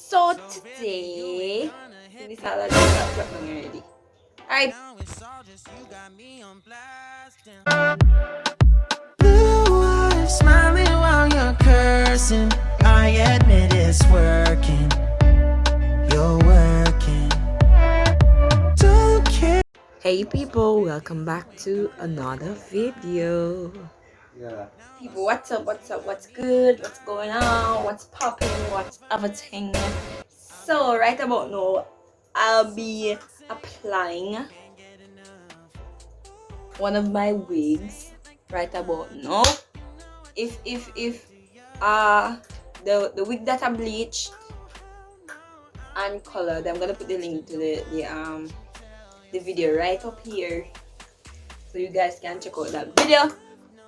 So today, this all I just got already. Alright. Blue eyes smiling while you're cursing. I admit it's working. You're working. Don't care. Hey people, welcome back to another video. People, what's up, what's good, what's going on, what's popping, what's everything. So right about now, I'll be applying one of my wigs right about now. If the wig that I bleached and colored, I'm gonna put the link to the video right up here so you guys can check out that video.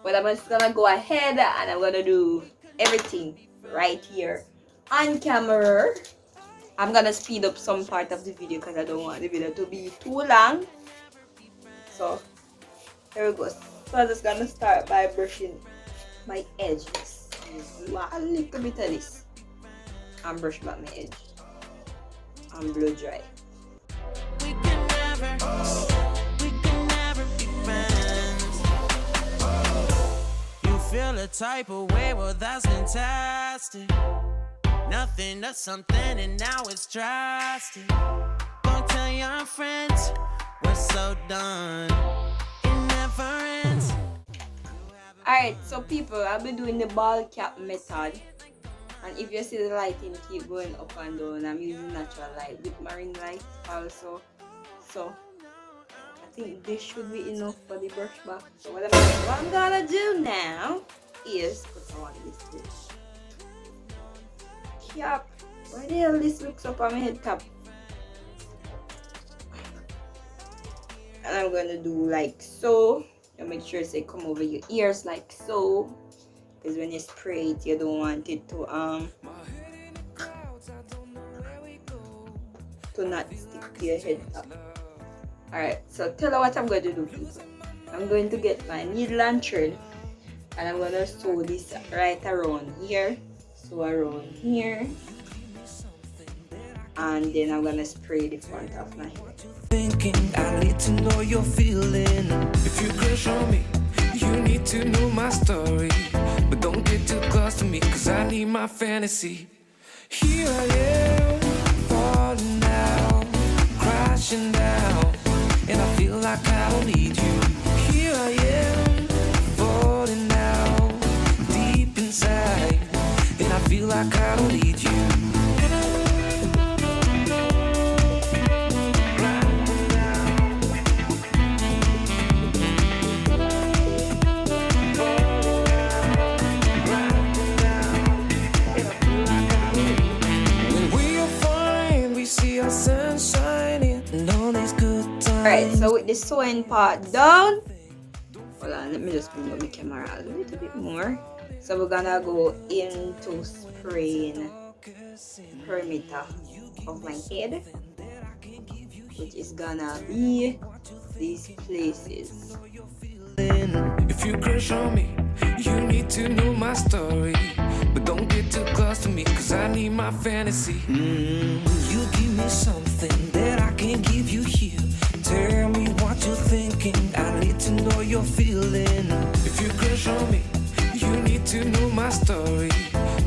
But I'm just gonna go ahead and I'm gonna do everything right here on camera. I'm gonna speed up some part of the video because I don't want the video to be too long. So here we go. So I'm just gonna start by brushing my edges. A little bit of this and brush back my edge and blow dry. We can never be friends. You feel a type of way, well that's fantastic. Nothing to something and now it's drastic. Don't tell your friends we're so done. It never ends. Alright, so people, I'll be doing the ball cap method. And if you see the lighting keep going up and down, I'm using natural light with marine light also. So I think this should be enough for the brush back. So what I'm gonna do now is put on this cap. Why the hell this looks up on my head cap? And I'm gonna do like so. And make sure it's come over your ears like so. Because when you spray it, you don't want it to not stick to your head top. Alright, so tell her what I'm going to do, people. I'm going to get my needle and thread and I'm going to sew this right around here. So around here. And then I'm going to spray the front of my head. Thinking I need to know your feeling. If you crush on me, you need to know my story. But don't get too close to me, cause I need my fantasy. Here I am, falling down, crashing down, and I feel like I don't need you. Here I am, falling down, deep inside, and I feel like I don't need you. Alright, so with the sewing part done, hold on, let me just bring up the camera a little bit more. So we're gonna go into spraying perimeter of my head, which is gonna be these places. If you crush on me, you need to know my story. But don't get too close to me, cause I need my fantasy. You give me something that I can't give you here. Tell me what you're thinking, I need to know your feeling. If you crush on me, you need to know my story.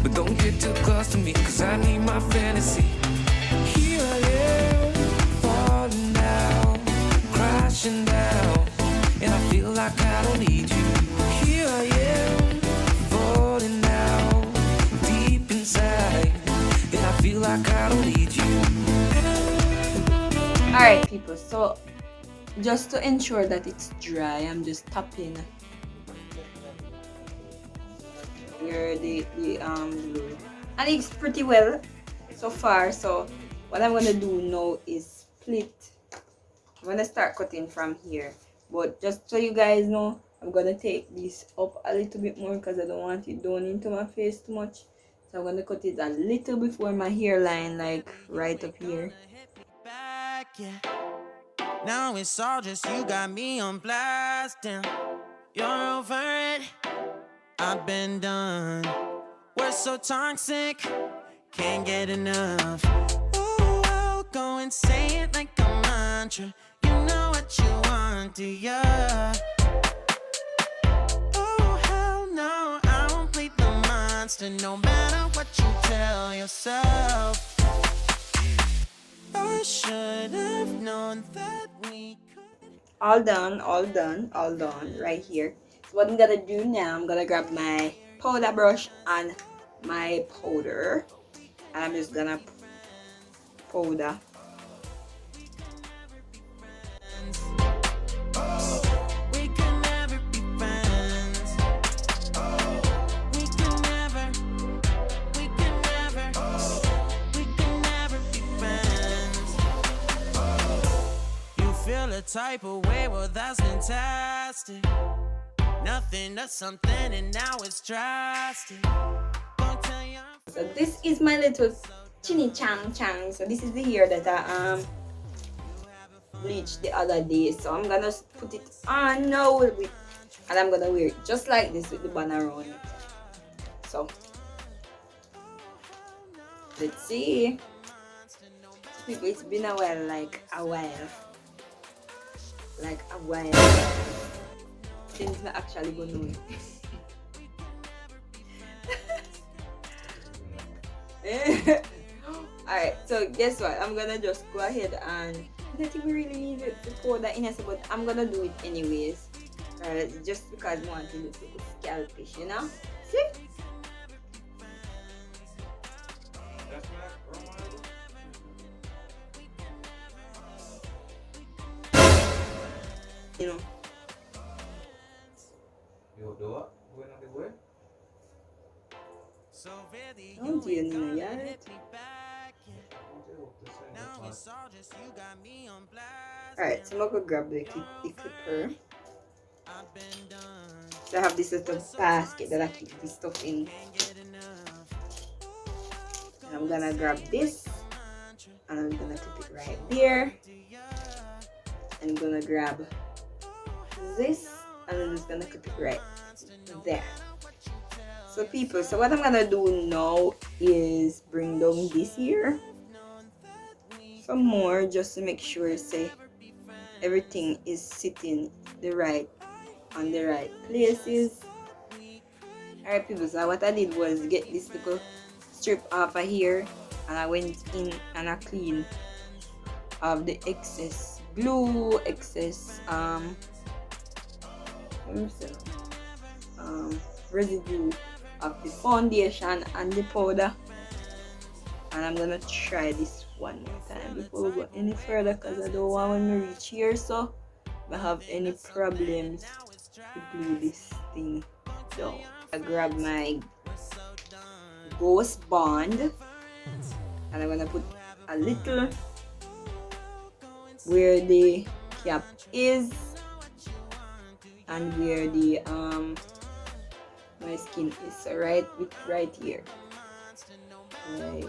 But don't get too close to me, cause I need my fantasy. Here I am, falling down, crashing down, and I feel like I don't need you. Here I am, falling down, deep inside, and I feel like I don't need you. Alright people, so just to ensure that it's dry, I'm just tapping where the glue. And it's pretty well so far. So what I'm gonna do now is split. I'm gonna start cutting from here, but just so you guys know, I'm gonna take this up a little bit more because I don't want it down into my face too much. So I'm gonna cut it a little before my hairline, like right up here. Now it's all just you got me on blast. Damn, you're over it. I've been done. We're so toxic. can't get enough. Ooh, I'll go and say it like a mantra. You know what you want, do ya? Oh, hell no, I won't play the monster, no matter what you tell yourself. I should have known that we could. All done, all done, all done right here. So what I'm gonna do now, I'm gonna grab my powder brush and my powder, and I'm just gonna powder. We can never be friends. We can never be friends. You feel a type of way, well that's fantastic. Nothing to something and now it's drastic. So this is my little chinny chang chang. So this is the hair that I bleached the other day. So I'm gonna put it on now and I'm gonna wear it just like this with the bun around it. So let's see. People, it's been a while, like a while since I actually go know it. Alright, so guess what? I'm gonna just go ahead and I don't think we really need the powder in us, but I'm gonna do it anyways. Just because I want to look scalpish, you know? See? You know. Don't you know yet? Alright, so I'm gonna grab the clipper. So I have this little basket that I keep this stuff in. And I'm gonna grab this and I'm gonna clip it right there. And I'm gonna grab this and I'm just gonna clip it right there. So people, so what I'm gonna do now is bring down this here some more, just to make sure say everything is sitting on the right places. Alright people, so what I did was get this little strip off of here and I went in and I cleaned off the excess glue, excess residue of the foundation and the powder. And I'm gonna try this one more time before we go any further, because I don't want when we reach here so I have any problems to glue this thing down. I grab my ghost bond and I'm gonna put a little where the cap is and where the my skin is, so right here. Right.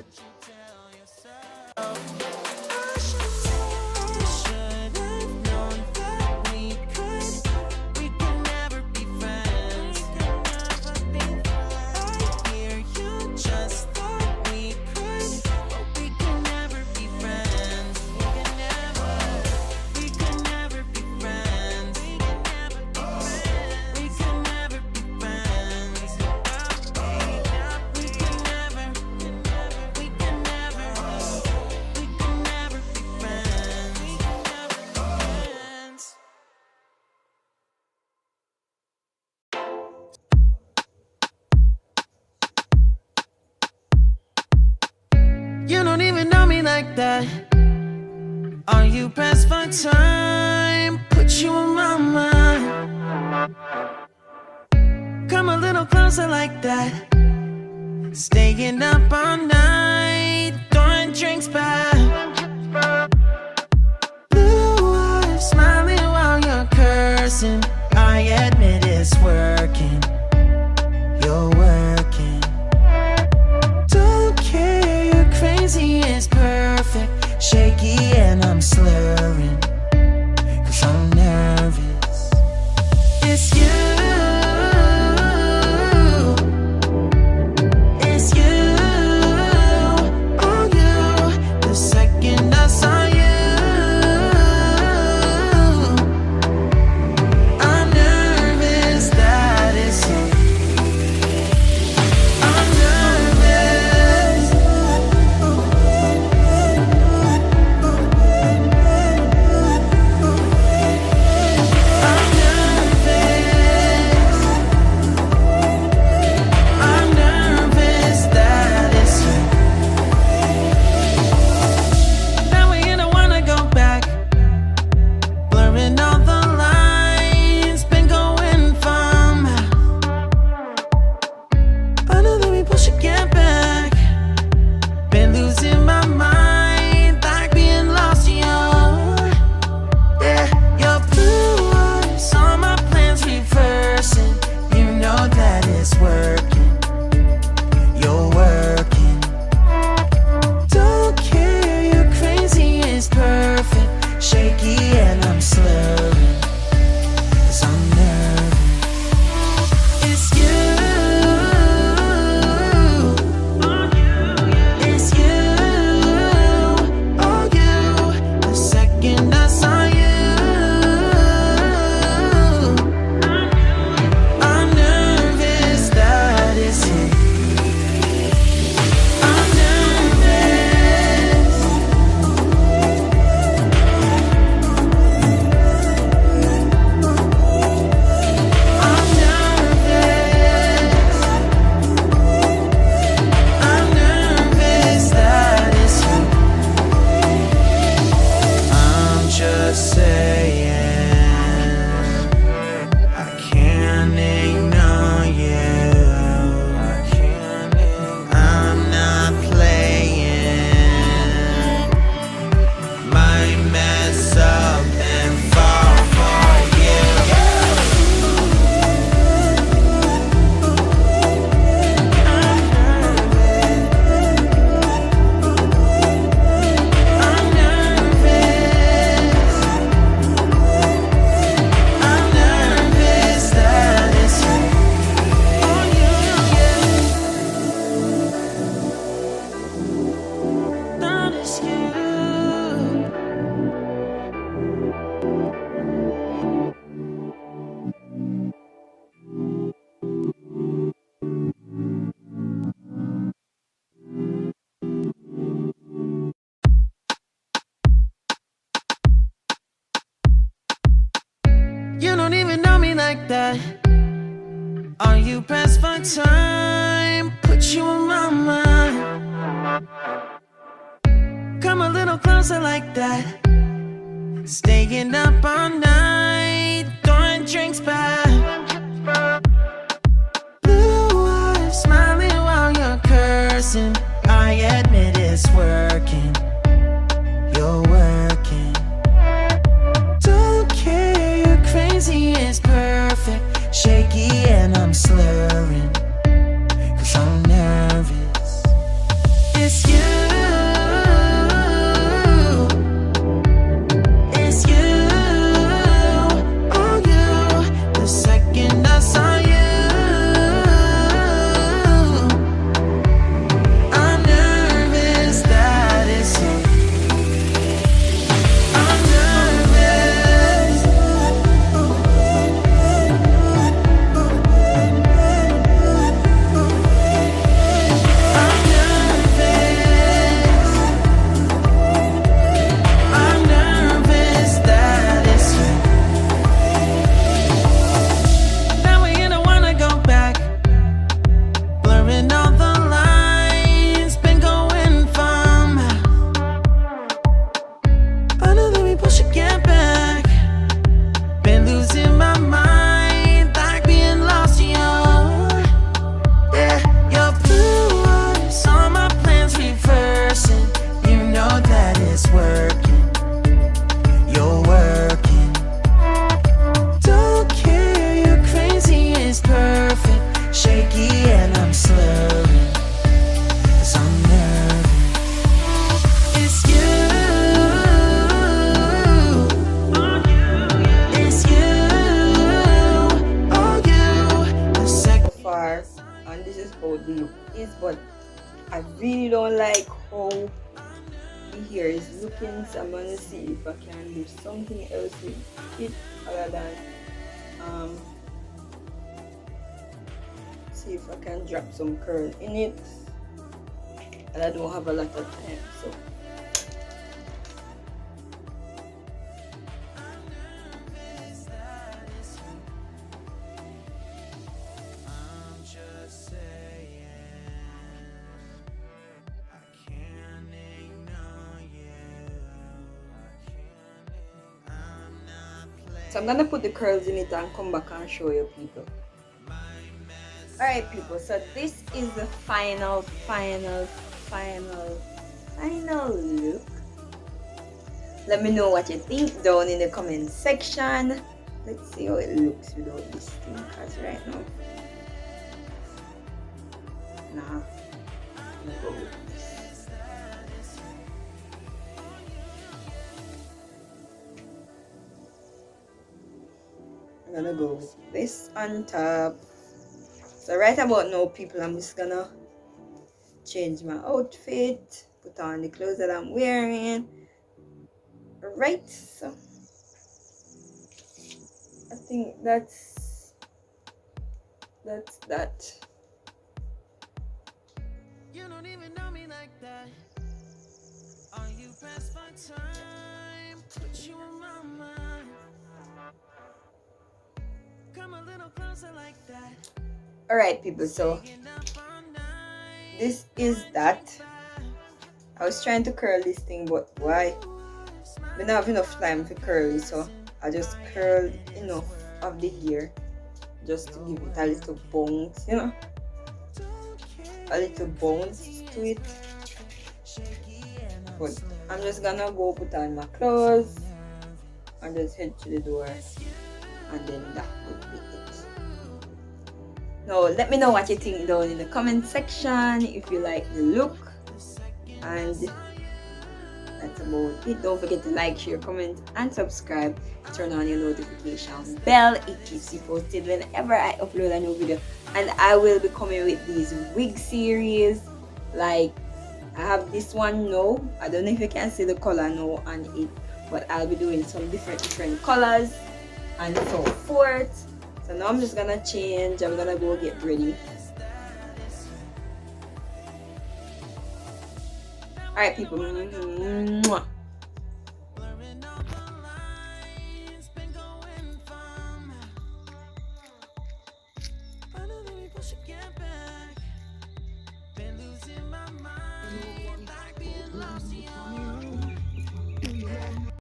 You don't even know me like that. Are you pressed for time? Put you on my mind. Come a little closer like that. Staying up all night, throwing drinks back. Blue eyes smiling while you're cursing. I admit it's working. You're working. Don't care, you're crazy, it's perfect. Shaky and I'm slurring, 'cause I'm nervous. It's you. It's you. that? Are you pressed for time? Put you in my mind. Come a little closer like that. Staying up all night, throwing drinks back. Blue eyes smiling while you're cursing. I admit it's working. You're working. Don't care, you're crazy, it's perfect. Shaky and I'm slurring, 'cause I'm nervous. It's you. It's you. Oh, you. The second I saw you, I'm nervous that it's you. I'm nervous. I'm nervous that it's you. Now we don't wanna go back. Blurring all the lines, been going from. I know that we both should get back. Been losing my mind, like being lost in yeah, your blue eyes, all my plans reversing. You know that it's working. You're working. Don't care, you're crazy, it's perfect. Shaky and I'm slurring, 'cause I'm nervous. It's you. It's you. Oh, you. The second. So far, and this is how the look is, but I really don't like how the hair is looking, so I'm gonna see if I can do something else with it other than see if I can drop some curl in it, and I don't have a lot of time, so I'm gonna put the curls in it and come back and show you people. Alright people, so this is the final look. Let me know what you think down in the comment section. Let's see how it looks without this thing, because right now, nah, I'm gonna go with this. I'm gonna go with this on top. So right about now people, I'm just gonna change my outfit, put on the clothes that I'm wearing. Right, so I think that's that. You don't even know me like that. Are you pressed for time? Put you in my mind. Come a little closer like that. Alright people, so this is that. I was trying to curl this thing, but why? I don't have enough time to curl it, so I just curled enough of the hair just to give it a little bounce, you know, a little bounce to it. But I'm just gonna go put on my clothes and just head to the door, and then that would be it. Now let me know what you think down in the comment section, if you like the look, and that's about it. Don't forget to like, share, comment, and subscribe. Turn on your notification bell. It keeps you posted whenever I upload a new video. And I will be coming with these wig series. Like, I have this one now. I don't know if you can see the color now on it, but I'll be doing some different colors and so forth. So now I'm just gonna change. I'm gonna go get ready. Alright people,